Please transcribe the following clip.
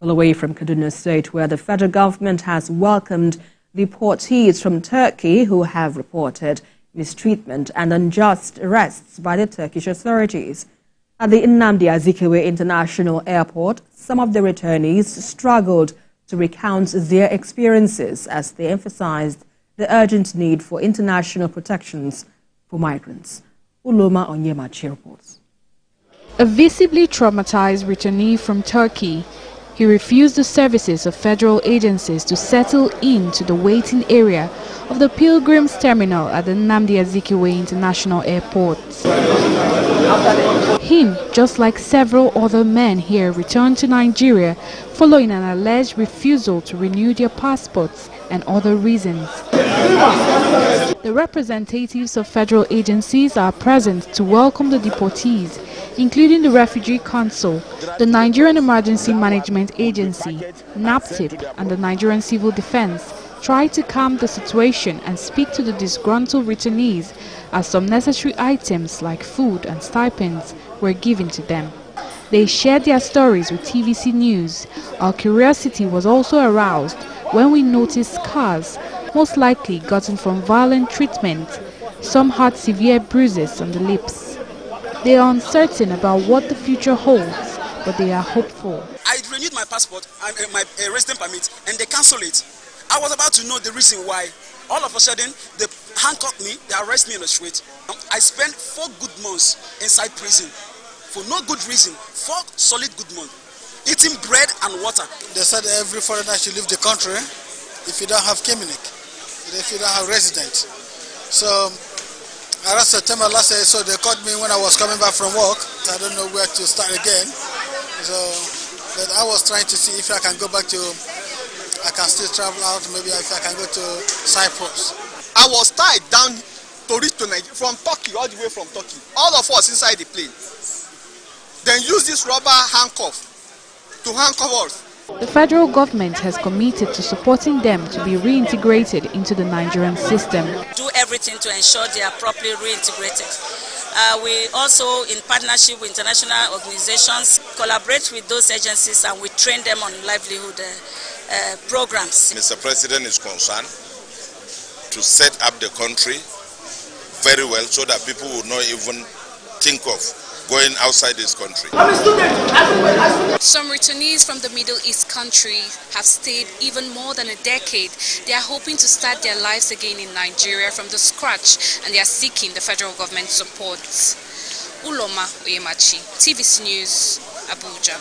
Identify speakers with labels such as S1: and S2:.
S1: All the way from Kaduna State, where the federal government has welcomed deportees from Turkey who have reported mistreatment and unjust arrests by the Turkish authorities. At the Nnamdi Azikiwe International Airport, some of the returnees struggled to recount their experiences as they emphasized the urgent need for international protections for migrants. Uloma Onyemachi reports.
S2: A visibly traumatized returnee from Turkey, he refused the services of federal agencies to settle into the waiting area of the Pilgrims Terminal at the Nnamdi Azikiwe International Airport. Him, just like several other men here, returned to Nigeria following an alleged refusal to renew their passports and other reasons. The representatives of federal agencies are present to welcome the deportees, including the Refugee Council, the Nigerian Emergency Management Agency, NAPTIP, and the Nigerian Civil Defense, try to calm the situation and speak to the disgruntled returnees as some necessary items like food and stipends were given to them. They shared their stories with TVC News. Our curiosity was also aroused when we noticed scars, most likely gotten from violent treatment. Some had severe bruises on the lips. They are uncertain about what the future holds, but they are hopeful.
S3: I renewed my passport, my resident permit, and they cancelled it. I was about to know the reason why. All of a sudden, they handcuffed me, they arrested me on the street. I spent 4 good months inside prison for no good reason. 4 solid good months. Eating bread and water.
S4: They said every foreigner should leave the country if you don't have Kiminik, if you don't have resident. So around September last year, so they caught me when I was coming back from work. I don't know where to start again. So but I was trying to see if I can go back to, I can still travel out, maybe if I can go to Cyprus.
S5: I was tied down to reach to Nigeria, from Turkey, all the way from Turkey. All of us inside the plane. Then use this rubber handcuff to handcuff us.
S2: The federal government has committed to supporting them to be reintegrated into the Nigerian system.
S6: Do everything to ensure they are properly reintegrated. We also, in partnership with international organizations, collaborate with those agencies and we train them on livelihood programs.
S7: Mr. President is concerned to set up the country very well so that people will not even think of going outside this country.
S8: Some returnees from the Middle East country have stayed even more than a decade. They are hoping to start their lives again in Nigeria from the scratch, and they are seeking the federal government support. Uloma Onyemachi, TVC News, Abuja.